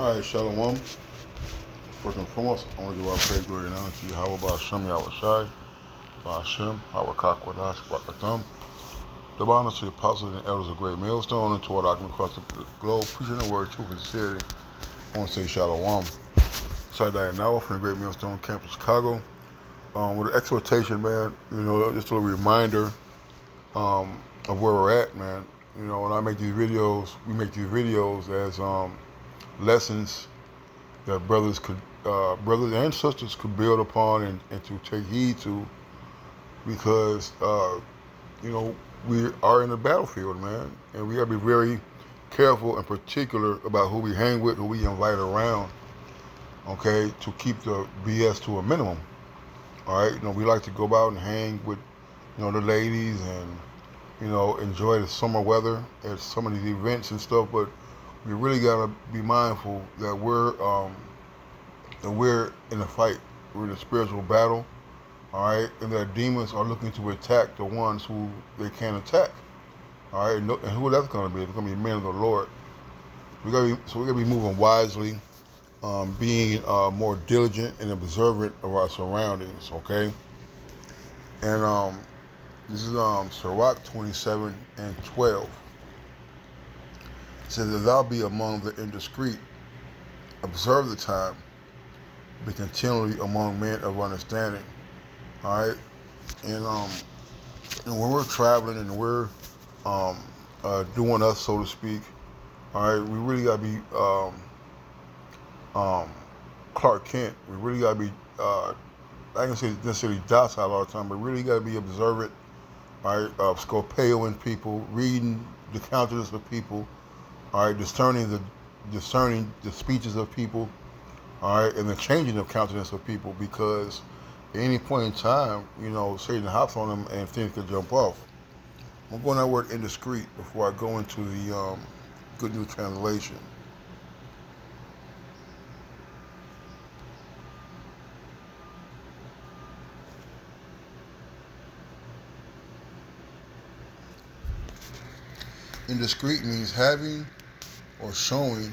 All right, Shalom. First and foremost, I want to give our praise, glory, and honor to you. How about Shem Yahushai, Hashem, Hawakak Wadash, Wakatham. The honor to the apostles and elders of Great Millstone and to our document across the globe, preaching the word, truth, and sincerity. I want to say Shalom. Saturday now from the Great Millstone Campus, Chicago. With an exhortation, man, just a little reminder of where we're at, man. When I make these videos, we make these videos as lessons that brothers and sisters could build upon and to take heed to, because we are in the battlefield, man, and we gotta be very careful and particular about who we hang with, who we invite around, okay, to keep the BS to a minimum. All right, we like to go out and hang with, the ladies and, enjoy the summer weather at some of these events and stuff, but we really gotta be mindful that we're in a fight. We're in a spiritual battle, all right, and that demons are looking to attack the ones who they can't attack, all right, and who that's gonna be? It's gonna be men of the Lord. We gotta be moving wisely, being more diligent and observant of our surroundings, okay? And this is Sirach 27 and 12. It says, "If thou be among the indiscreet, observe the time, be continually among men of understanding." All right, and when we're traveling and we're doing us, so to speak, all right, we really gotta be Clark Kent. We really gotta be I can say necessarily docile all the time, but really gotta be observant, all right, scopeoing people, reading the countenance of people, all right, discerning the speeches of people, all right, and the changing of countenance of people, because at any point in time, Satan hops on them and things could jump off. I'm going to that word indiscreet before I go into the Good News Translation. Indiscreet means having or showing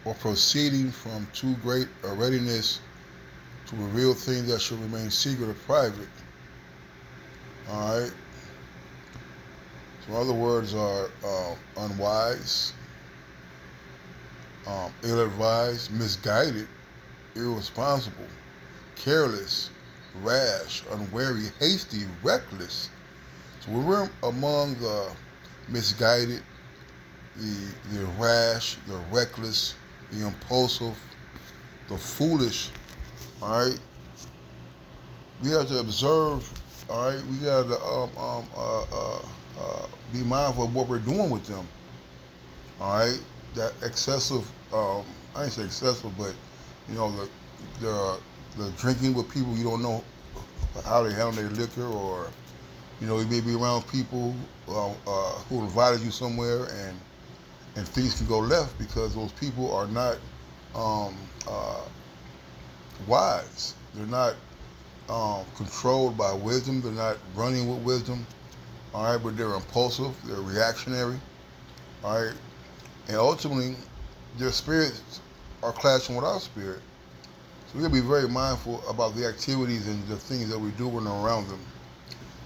or proceeding from too great a readiness to reveal things that should remain secret or private. All right. Some other words are unwise, ill-advised, misguided, irresponsible, careless, rash, unwary, hasty, reckless. So we're among the misguided, the rash, the reckless, the impulsive, the foolish. All right, we have to observe. All right, we got to be mindful of what we're doing with them. All right, that excessive. I ain't say excessive, but the drinking with people you don't know how they handle their liquor, or you may be around people who invited you somewhere, and things can go left because those people are not wise. They're not controlled by wisdom. They're not running with wisdom. All right, but they're impulsive. They're reactionary. All right, and ultimately, their spirits are clashing with our spirit. So we gotta be very mindful about the activities and the things that we do when we're around them.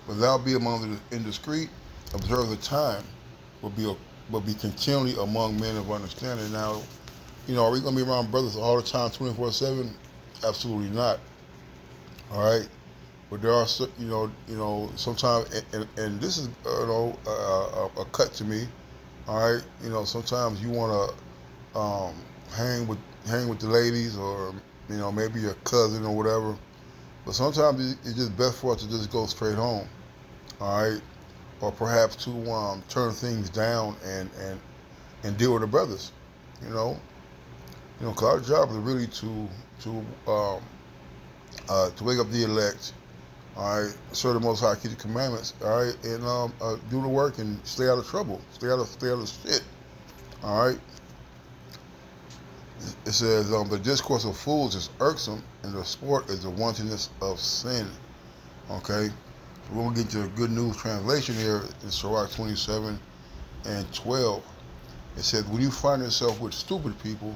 But thou be among the indiscreet, observe the time, but be continually among men of understanding. Now, are we gonna be around brothers all the time, 24/7? Absolutely not. All right, but there are, sometimes, and this is, a cut to me. All right, sometimes you want to hang with the ladies, or maybe your cousin or whatever. But sometimes it's just best for us to just go straight home. All right, or perhaps to turn things down and deal with the brothers. Because our job is really to wake up the elect, all right, serve the Most High, keep the commandments, all right, and do the work and stay out of trouble, stay out of shit, all right. It says the discourse of fools is irksome, and the sport is the wantonness of sin. Okay, we're gonna get to a Good News Translation here in Sirach 27 and 12. It says, when you find yourself with stupid people,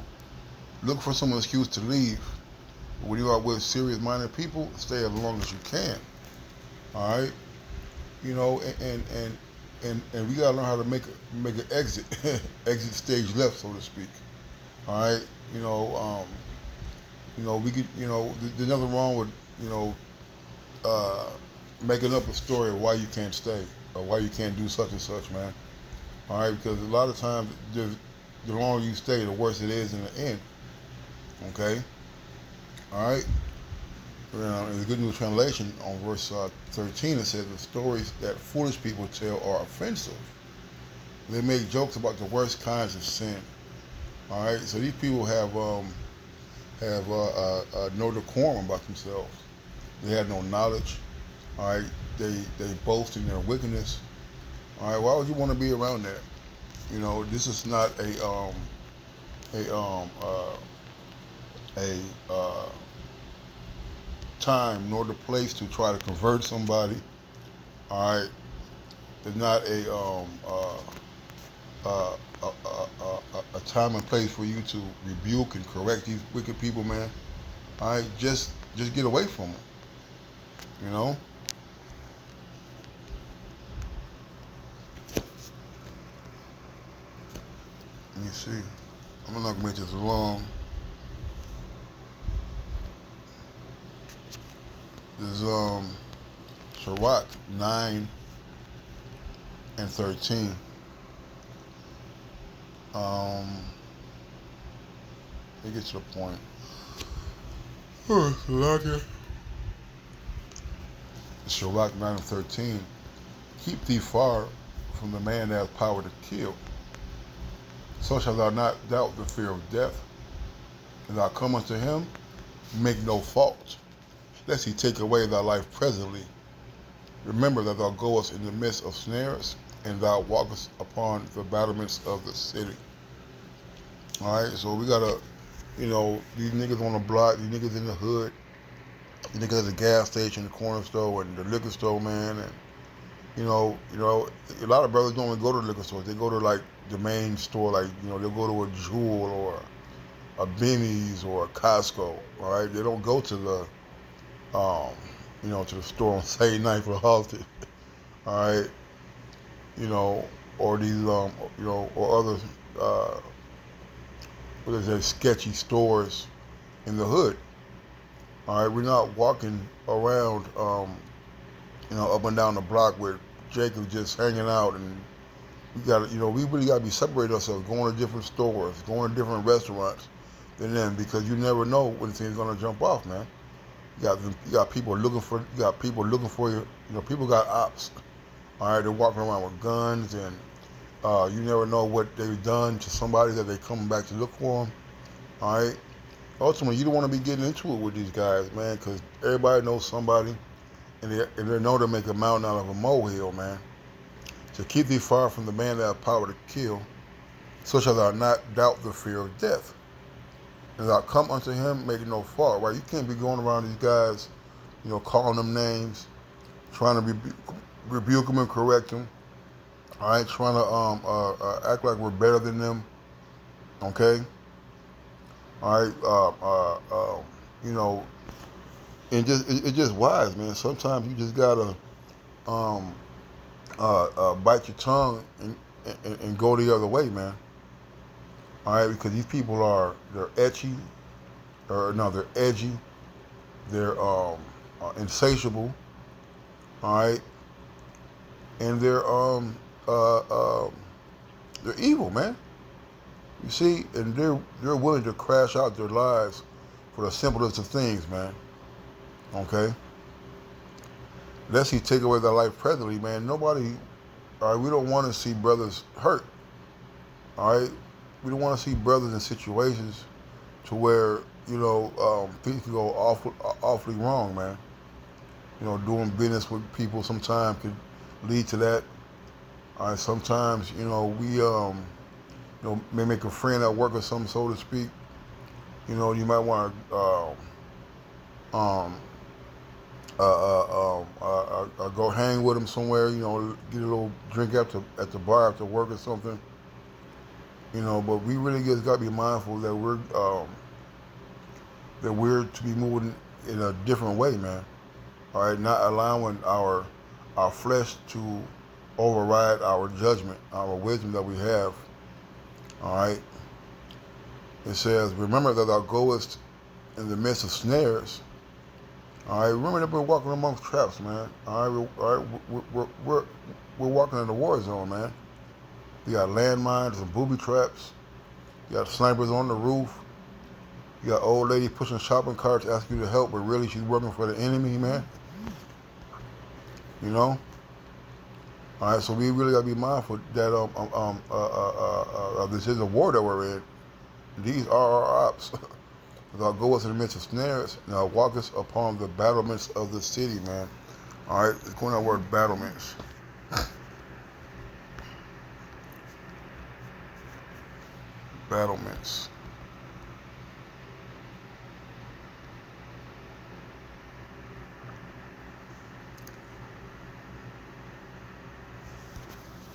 Look for some excuse to leave. When you are with serious-minded people, stay as long as you can. All right, you know, and we gotta learn how to make an exit, exit stage left, so to speak. All right, we could, there's nothing wrong with, you know, uh, making up a story of why you can't stay or why you can't do such and such, man. All right, because a lot of times, the longer you stay, the worse it is in the end. Okay, all right. In the Good News Translation, on verse 13, it says, "The stories that foolish people tell are offensive. They make jokes about the worst kinds of sin." All right, so these people have no decorum about themselves. They have no knowledge. All right, they boast in their wickedness. All right, why would you want to be around that? This is not a a time nor the place to try to convert somebody. All right, it's not a time and place for you to rebuke and correct these wicked people, man. All right, just get away from them. You know. Let me see. I'm not gonna make this long. This is Sirach 9 and 13. Let me get to the point. Sirach 9 and 13. Keep thee far from the man that has power to kill. So shalt thou not doubt the fear of death. If thou come unto him, make no fault, lest he take away thy life presently. Remember that thou goest in the midst of snares, and thou walkest upon the battlements of the city. Alright, so we gotta, these niggas on the block, these niggas in the hood, these niggas at the gas station, the corner store, and the liquor store, man, and a lot of brothers don't even go to the liquor store. They go to like the main store, like, they'll go to a Jewel or a Benny's or a Costco. All right, they don't go to the to the store on Saturday night for the holiday. All right, or these or other what is that, sketchy stores in the hood. All right, we're not walking around up and down the block with Jacob just hanging out, and we really gotta be separating ourselves, going to different stores, going to different restaurants than them, because you never know when things gonna jump off, man. You got people looking for you. People got ops. All right, they're walking around with guns, and you never know what they've done to somebody that they coming back to look for them. All right. Ultimately, you don't want to be getting into it with these guys, man, because everybody knows somebody, and they know to make a mountain out of a molehill, man. So keep thee far from the man that has power to kill, so shalt thou not doubt the fear of death. And thou come unto him making no fault, right? You can't be going around these guys, calling them names, trying to rebuke them and correct them, all right? Trying to act like we're better than them, okay? All right, and it's just wise, man. Sometimes you just gotta bite your tongue and go the other way, man. All right, because these people they're edgy, they're edgy, they're insatiable, all right, and they're evil, man. You see, and they're willing to crash out their lives for the simplest of things, man. Okay. Lest he take away their life presently, man. Nobody. All right, we don't want to see brothers hurt. All right, we don't want to see brothers in situations to where things can go awfully wrong, man. Doing business with people sometimes could lead to that. All right, sometimes we may make a friend at work or something, so to speak. You might want to go hang with them somewhere. Get a little drink at the bar after work or something. But we really just got to be mindful that we're that we're to be moving in a different way, man. All right, not allowing our flesh to override our judgment, our wisdom that we have. All right. It says, "Remember that thou goest in the midst of snares." All right. Remember that we're walking amongst traps, man. All right. All right. We're walking in the war zone, man. You got landmines and booby traps. You got snipers on the roof. You got old lady pushing shopping carts asking you to help, but really she's working for the enemy, man. You know. All right, so we really gotta be mindful that this is a war that we're in. These are our ops. Thou goest in the midst of snares, and thou walkest upon the battlements of the city, man. All right, it's going on word battlements. Battlements.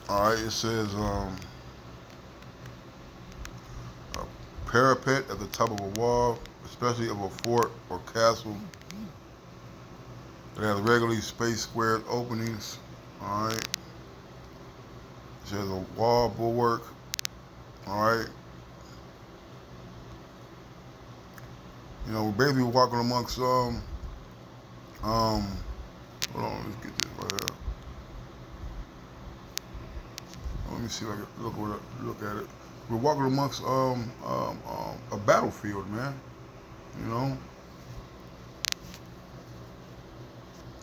All right, it says a parapet at the top of a wall, especially of a fort or castle that has regularly spaced square openings. All right, it says a wall bulwark. All right, you know, we're basically walking amongst hold on, let's get this right here. Let me see if I can look at it. We're walking amongst a battlefield, man. You know.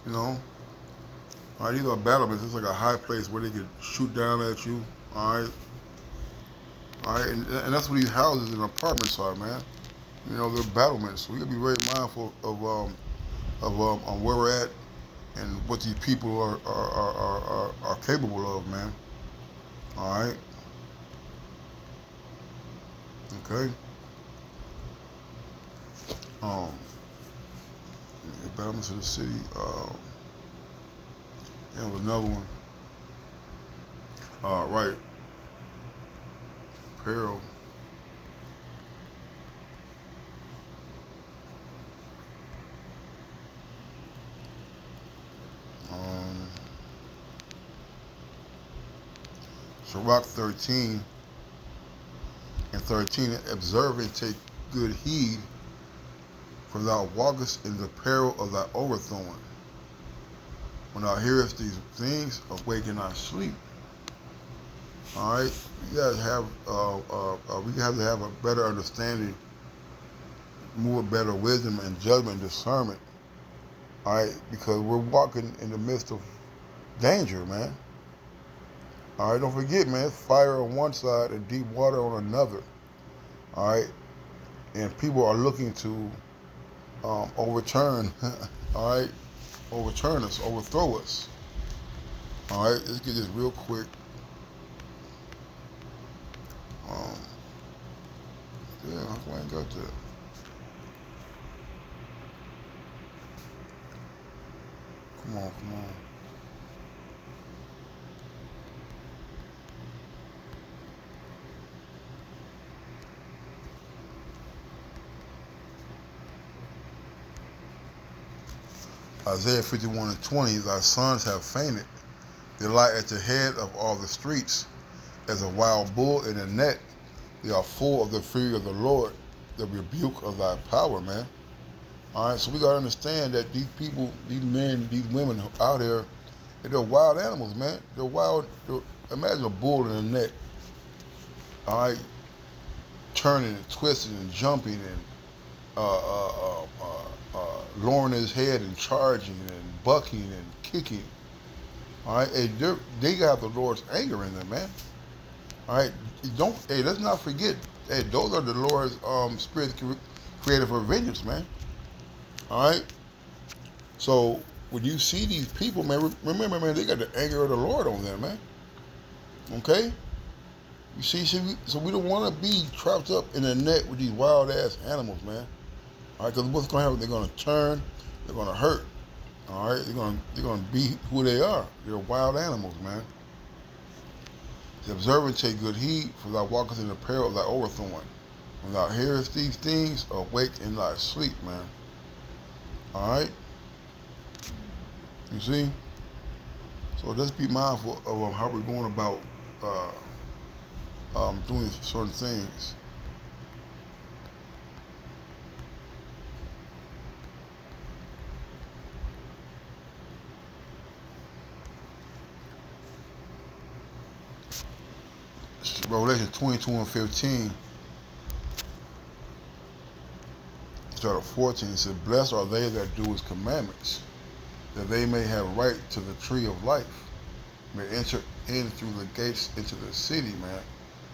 You know. All right, these are battlements. It's like a high place where they can shoot down at you. All right. All right, and that's what these houses and apartments are, man. You know, they're battlements. So we gotta be very mindful of where we're at and what these people are capable of, man. All right. Okay. The battlements of the city. There was another one. Right. Peril. Sirach 13 and 13, observe and take good heed, for thou walkest in the peril of thy overthrowing. When thou hearest these things, awaken thy sleep. All right, we gotta have to have a better understanding, more better wisdom and judgment and discernment. All right, because we're walking in the midst of danger, man. All right, don't forget, man, fire on one side and deep water on another. All right, and people are looking to overturn, all right, overturn us, overthrow us. All right, let's get this real quick. Yeah, I ain't got that. Come on, come on. Isaiah 51 and 20, thy sons have fainted. They lie at the head of all the streets, as a wild bull in a net. They are full of the fear of the Lord, the rebuke of thy power, man. All right, so we got to understand that these people, these men, these women out here, they're wild animals, man. They're wild. Imagine a bull in a net, all right, turning and twisting and jumping and lowering his head and charging and bucking and kicking. All right, and they got the Lord's anger in them, man. All right, let's not forget, hey, those are the Lord's spirits created for vengeance, man. All right, so when you see these people, man, remember, man, they got the anger of the Lord on them, man. Okay, you see, so we don't want to be trapped up in a net with these wild ass animals, man. All right, because what's going to happen? They're going to turn, they're going to hurt. All right, they're going to be who they are. They're wild animals, man. Observe and take good heed, for thou walkest in the peril of thy overthrowing. When thou hearest these things, awake and not sleep, man. Alright? You see? So let's be mindful of how we're going about doing certain things. Revelation 22 and 15, start at 14, it says, blessed are they that do his commandments, that they may have right to the tree of life, may enter in through the gates into the city, man.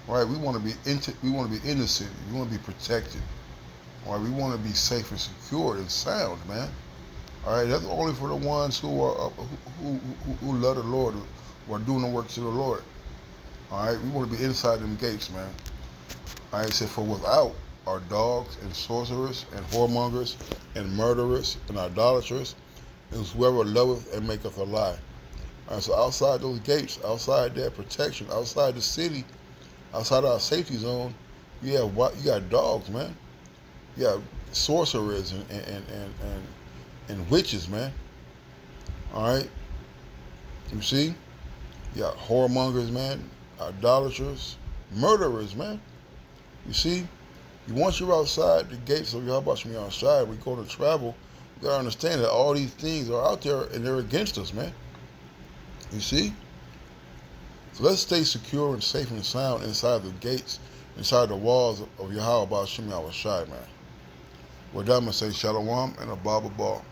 Right? We want to be in the city. We want to be protected. All right? We want to be safe and secure and sound, man. All right? That's only for the ones who are who love the Lord, who are doing the works of the Lord. All right? We want to be inside them gates, man. All right? It said, for without are dogs and sorcerers and whoremongers and murderers and idolaters, and whoever loveth and maketh a lie. All right, so outside those gates, outside that protection, outside the city, outside our safety zone, you got dogs, man. You got sorcerers and witches, man. All right, you see, you got whoremongers, man, idolaters, murderers, man. You see, once you're outside the gates of Yahweh Shem outside, we go to travel. You gotta understand that all these things are out there and they're against us, man. You see? So let's stay secure and safe and sound inside the gates, inside the walls of Yahweh Shem Yahushai, man. With that, I'm going to say Shalom and a Baba Ball.